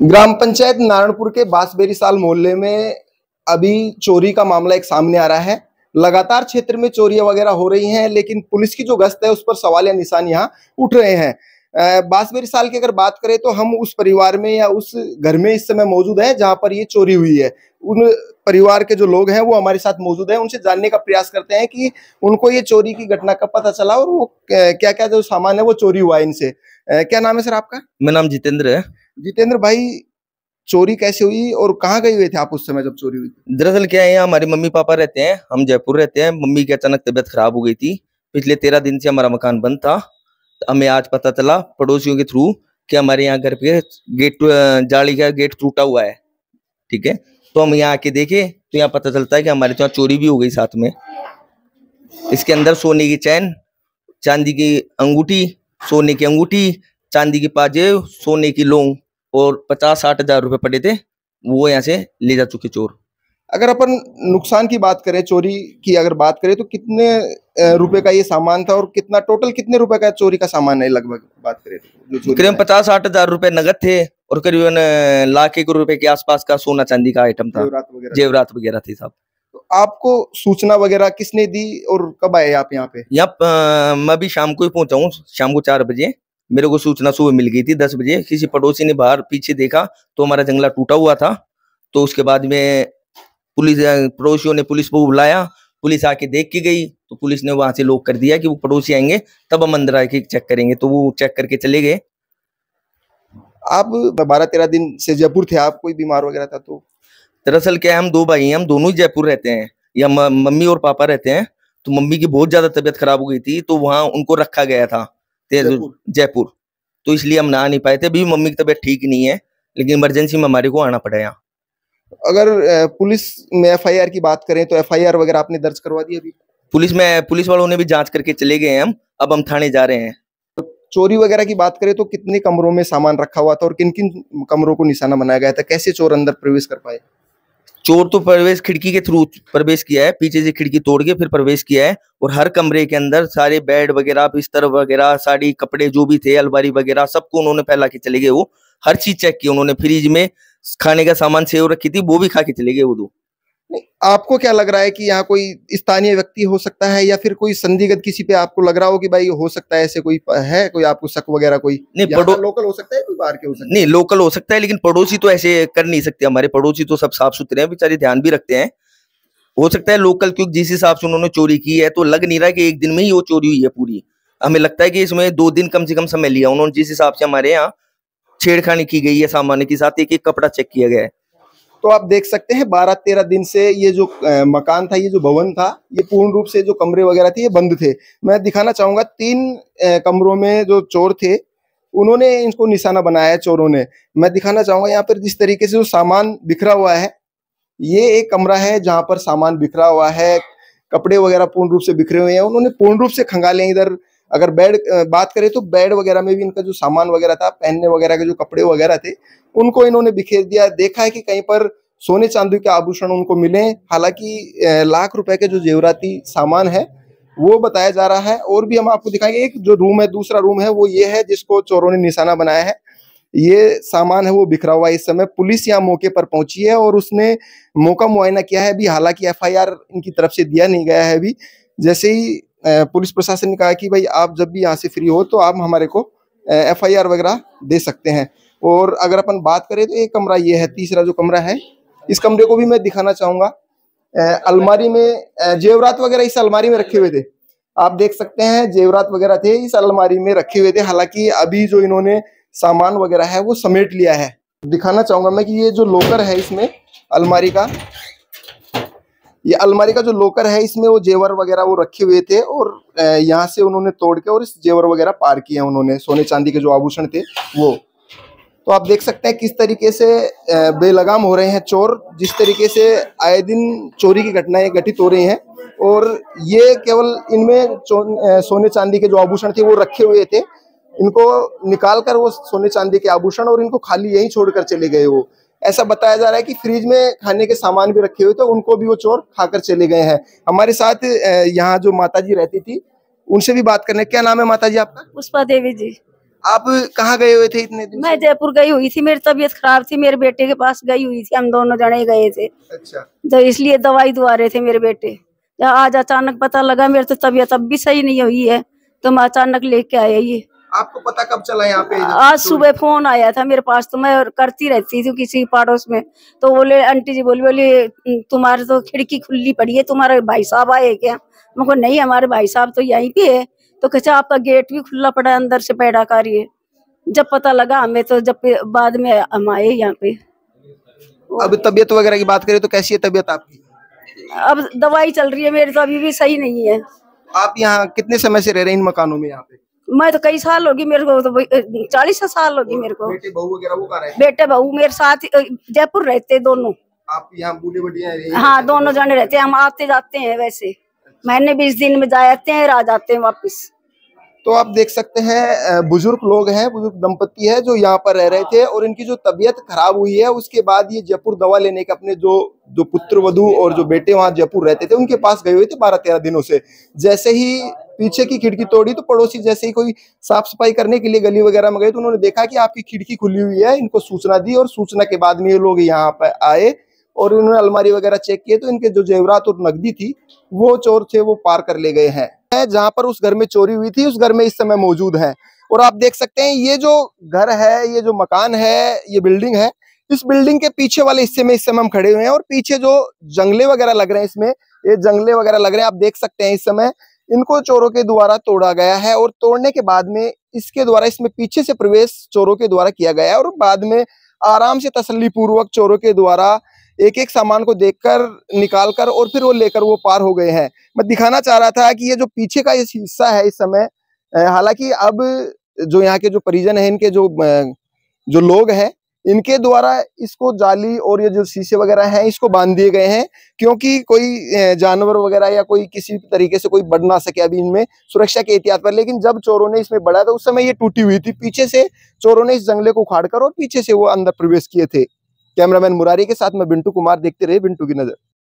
ग्राम पंचायत नारायणपुर के बांसबेरी साल मोहल्ले में अभी चोरी का मामला एक सामने आ रहा है। लगातार क्षेत्र में चोरियां वगैरह हो रही हैं, लेकिन पुलिस की जो गश्त है उस पर सवाल या निशान यहाँ उठ रहे हैं। बांसबेरी साल की अगर बात करें तो हम उस परिवार में या उस घर में इस समय मौजूद हैं जहां पर ये चोरी हुई है। उन परिवार के जो लोग हैं वो हमारे साथ मौजूद हैं, उनसे जानने का प्रयास करते हैं कि उनको ये चोरी की घटना कब पता चला और वो क्या क्या जो सामान है वो चोरी हुआ है इनसे। क्या नाम है सर आपका? मेरा नाम जितेंद्र है। जितेंद्र भाई, चोरी कैसे हुई और कहाँ गए हुए थे आप उस समय जब चोरी हुई थी? दरअसल क्या है, यहाँ हमारे मम्मी पापा रहते हैं, हम जयपुर रहते हैं। मम्मी की अचानक तबीयत खराब हो गई थी। पिछले 13 दिन से हमारा मकान बंद था। तो हमें आज पता चला पड़ोसियों के थ्रू कि हमारे यहाँ घर पे गेट, जाली का गेट टूटा हुआ है। ठीक है, तो हम यहाँ आके देखे तो यहाँ पता चलता है कि हमारे यहाँ चोरी भी हो गई साथ में। इसके अंदर सोने की चैन, चांदी की अंगूठी, सोने की अंगूठी, चांदी की पाजेब, सोने की लौंग और 50-60 हजार रुपए पड़े थे, वो यहाँ से ले जा चुके चोर। अगर अपन नुकसान की बात करें, चोरी की अगर बात करें तो कितने रुपए का ये सामान था और कितना टोटल कितने रुपए का चोरी का सामान है लगभग बात करें तो? जो करीबन 50-60 हजार रुपए नगद थे और करीबन लाख रुपए के आसपास का सोना चांदी का आइटम था, जेवरात वगैरह थी साहब। तो आपको सूचना वगैरह किसने दी और कब आए आप यहाँ पे? यहाँ मैं भी शाम को ही पहुंचा हूँ, शाम को 4 बजे मेरे को सूचना सुबह मिल गई थी। 10 बजे किसी पड़ोसी ने बाहर पीछे देखा तो हमारा जंगला टूटा हुआ था। तो उसके बाद में पड़ोसियों ने पुलिस को बुलाया, पुलिस आके देख के गई तो पुलिस ने वहां से लॉक कर दिया कि वो पड़ोसी आएंगे तब हम अंदर आके चेक करेंगे। तो वो चेक करके चले गए। आप 12-13 दिन से जयपुर थे, आप कोई बीमार वगैरह था तो? दरअसल क्या है, हम 2 भाई हैं, हम दोनों ही जयपुर रहते हैं। या मम्मी और पापा रहते हैं। तो मम्मी की बहुत ज्यादा तबीयत खराब हो गई थी तो वहां उनको रखा गया था जयपुर। तो इसलिए हम ना आ नहीं पाए थे। अभी मम्मी की तबीयत ठीक नहीं है, लेकिन इमरजेंसी में हमारे को आना पड़ा यहाँ। अगर पुलिस में एफआईआर की बात करें तो एफआईआर वगैरह आपने दर्ज करवा दी अभी? पुलिस वालों ने भी जांच करके चले गए हैं। अब हम थाने जा रहे हैं। तो चोरी वगैरह की बात करें तो कितने कमरों में सामान रखा हुआ था और किन किन कमरों को निशाना बनाया गया था? कैसे चोर अंदर प्रवेश कर पाए? चोर तो प्रवेश खिड़की के थ्रू प्रवेश किया है, पीछे से खिड़की तोड़ के फिर प्रवेश किया है। और हर कमरे के अंदर सारे बेड वगैरह, बिस्तर वगैरह, साड़ी, कपड़े जो भी थे, अलमारी वगैरह, सबको उन्होंने फैला के चले गए। वो हर चीज चेक की उन्होंने। फ्रिज में खाने का सामान सेव रखी थी, वो भी खा के चले गए वो 2। नहीं, आपको क्या लग रहा है कि यहाँ कोई स्थानीय व्यक्ति हो सकता है या फिर कोई संदिग्ध किसी पे आपको लग रहा हो कि भाई हो सकता है ऐसे कोई है, कोई आपको शक वगैरह? कोई नहीं, लोकल हो सकता है, कोई बाहर के हो सकता है? नहीं, लोकल हो सकता है, लेकिन पड़ोसी तो ऐसे कर नहीं सकते। हमारे पड़ोसी तो सब साफ सुथरे हैं, बेचारे ध्यान भी रखते हैं। हो सकता है लोकल, क्योंकि जिस हिसाब से उन्होंने चोरी की है तो लग नहीं रहा है कि एक दिन में ही वो चोरी हुई है पूरी। हमें लगता है कि इसमें 2 दिन कम से कम समय लिया उन्होंने। जिस हिसाब से हमारे यहाँ छेड़खानी की गई है सामान के साथ, एक एक कपड़ा चेक किया गया है। तो आप देख सकते हैं 12-13 दिन से ये जो मकान था, ये जो भवन था, ये पूर्ण रूप से जो कमरे वगैरह थे ये बंद थे। मैं दिखाना चाहूंगा 3 कमरों में जो चोर थे उन्होंने इनको निशाना बनाया है चोरों ने। मैं दिखाना चाहूंगा यहाँ पर जिस तरीके से जो सामान बिखरा हुआ है, ये एक कमरा है जहां पर सामान बिखरा हुआ है, कपड़े वगैरह पूर्ण रूप से बिखरे हुए हैं। उन्होंने पूर्ण रूप से खंगाले। इधर अगर बेड बात करें तो बेड वगैरह में भी इनका जो सामान वगैरह था, पहनने वगैरह के जो कपड़े वगैरह थे, उनको इन्होंने बिखेर दिया। देखा है कि कहीं पर सोने चांदी के आभूषण उनको मिले। हालांकि लाख रुपए के जो जेवराती सामान है वो बताया जा रहा है। और भी हम आपको दिखाएंगे। एक जो रूम है, दूसरा रूम है, वो ये है जिसको चोरों ने निशाना बनाया है। ये सामान है वो बिखरा हुआ है। इस समय पुलिस यहाँ मौके पर पहुंची है और उसने मौका मुआयना किया है। अभी हालांकि एफआईआर इनकी तरफ से दिया नहीं गया है। अभी जैसे ही पुलिस प्रशासन ने कहा कि भाई आप जब भी यहाँ से फ्री हो तो आप हमारे को एफआईआर वगैरह दे सकते हैं। और अगर अपन बात करें तो एक कमरा ये है, तीसरा जो कमरा है, इस कमरे को भी मैं दिखाना चाहूंगा। अलमारी में जेवरात वगैरह इस अलमारी में रखे हुए थे। आप देख सकते हैं जेवरात वगैरह थे इस अलमारी में रखे हुए थे। हालांकि अभी जो इन्होंने सामान वगैरह है वो समेट लिया है। दिखाना चाहूंगा मैं कि ये जो लॉकर है, इसमें अलमारी का, ये अलमारी का जो लॉकर है, इसमें वो जेवर वगैरह वो रखे हुए थे और यहाँ से उन्होंने तोड़ के और इस जेवर वगैरह पार किए उन्होंने, सोने चांदी के जो आभूषण थे वो। तो आप देख सकते हैं किस तरीके से बेलगाम हो रहे हैं चोर। जिस तरीके से आए दिन चोरी की घटनाएं घटित हो रही हैं और ये केवल इनमें सोने चांदी के जो आभूषण थे वो रखे हुए थे। इनको निकाल कर वो सोने चांदी के आभूषण और इनको खाली यहीं छोड़कर चले गए। वो ऐसा बताया जा रहा है कि फ्रिज में खाने के सामान भी रखे हुए थे, उनको भी वो चोर खाकर चले गए हैं। हमारे साथ यहाँ जो माताजी रहती थी उनसे भी बात करने। क्या नाम है माताजी आपका? पुष्पा देवी जी। आप कहाँ गए हुए थे इतने दिन? मैं जयपुर गई हुई थी, मेरी तबीयत खराब थी, मेरे बेटे के पास गई हुई थी, हम दोनों जने गए थे। अच्छा। तो इसलिए दवाई दुआ रहे थे मेरे बेटे। आज अचानक पता लगा मेरी तो तबीयत अब भी सही नहीं हुई है, तो मैं अचानक लेके आया ये। आपको पता कब चला यहाँ पे? आज सुबह फोन आया था मेरे पास, तो मैं करती रहती थी किसी पड़ोस में, तो बोले आंटी जी बोली तुम्हारे तो खिड़की खुली पड़ी है, तुम्हारे भाई साहब आए क्या? मैं को नहीं, हमारे भाई साहब तो यहीं पे है। तो कहते आपका गेट भी खुला पड़ा है, अंदर से पैड़ा करिए। जब पता लगा हमें, तो जब बाद में हम आए यहाँ पे। अब तबीयत वगैरह की बात करें तो कैसी है तबीयत आपकी? अब दवाई चल रही है मेरी, तो अभी भी सही नहीं है। आप यहाँ कितने समय से रह रहे हैं इन मकानों में? यहाँ पे मैं तो कई साल होगी मेरे को, तो 40 साल होगी मेरे को। बेटे बहू वगैरह वो कहाँ रहते? बेटे बहू मेरे साथ जयपुर रहते दोनों। आप यहाँ बूढ़े बढ़िया? हाँ, दोनों जने रहते हैं, हम आते जाते हैं, वैसे महीने 20 दिन में जाते हैं, आ जाते हैं वापस। तो आप देख सकते हैं बुजुर्ग लोग हैं, बुजुर्ग दंपति है जो यहाँ पर रह रहे थे, और इनकी जो तबीयत खराब हुई है उसके बाद ये जयपुर दवा लेने के अपने जो पुत्र वधू और जो बेटे वहाँ जयपुर रहते थे उनके पास गए हुए थे 12-13 दिनों से। जैसे ही पीछे की खिड़की तोड़ी तो पड़ोसी जैसे ही कोई साफ सफाई करने के लिए गली वगैरह में गए तो उन्होंने देखा कि आपकी खिड़की खुली हुई है, इनको सूचना दी, और सूचना के बाद में ये लोग यहाँ पर आए और इन्होंने अलमारी वगैरह चेक किए तो इनके जो जेवरात और नकदी थी वो चोर थे वो पार कर ले गए हैं। जहां पर उस घर में चोरी हुई थी उस घर में इस समय मौजूद है। और आप देख सकते हैं ये जो घर है, ये जो मकान है, ये बिल्डिंग है, इस बिल्डिंग के पीछे वाले हिस्से में इस समय हम खड़े हुए हैं, और पीछे जो जंगले वगैरह लग रहे हैं, इसमें ये जंगले वगैरह लग रहे हैं, आप देख सकते हैं इस समय इनको चोरों के द्वारा तोड़ा गया है, और तोड़ने के बाद में इसके द्वारा इसमें पीछे से प्रवेश चोरों के द्वारा किया गया है, और बाद में आराम से तसल्ली पूर्वक चोरों के द्वारा एक एक सामान को देखकर निकालकर और फिर वो लेकर वो पार हो गए हैं। मैं दिखाना चाह रहा था कि ये जो पीछे का इस हिस्सा है इस समय, हालांकि अब जो यहाँ के जो परिजन हैं, इनके जो लोग हैं, इनके द्वारा इसको जाली और ये जो शीशे वगैरह हैं इसको बांध दिए गए हैं, क्योंकि कोई जानवर वगैरह या कोई किसी तरीके से कोई बढ़ ना सके अभी इनमें, सुरक्षा के एहतियात पर। लेकिन जब चोरों ने इसमें बढ़ा तो उस समय ये टूटी हुई थी, पीछे से चोरों ने इस जंगले को उखाड़कर और पीछे से वो अंदर प्रवेश किए थे। कैमरामैन मुरारी के साथ मैं बिंटू कुमार, देखते रहे बिंटू की नजर।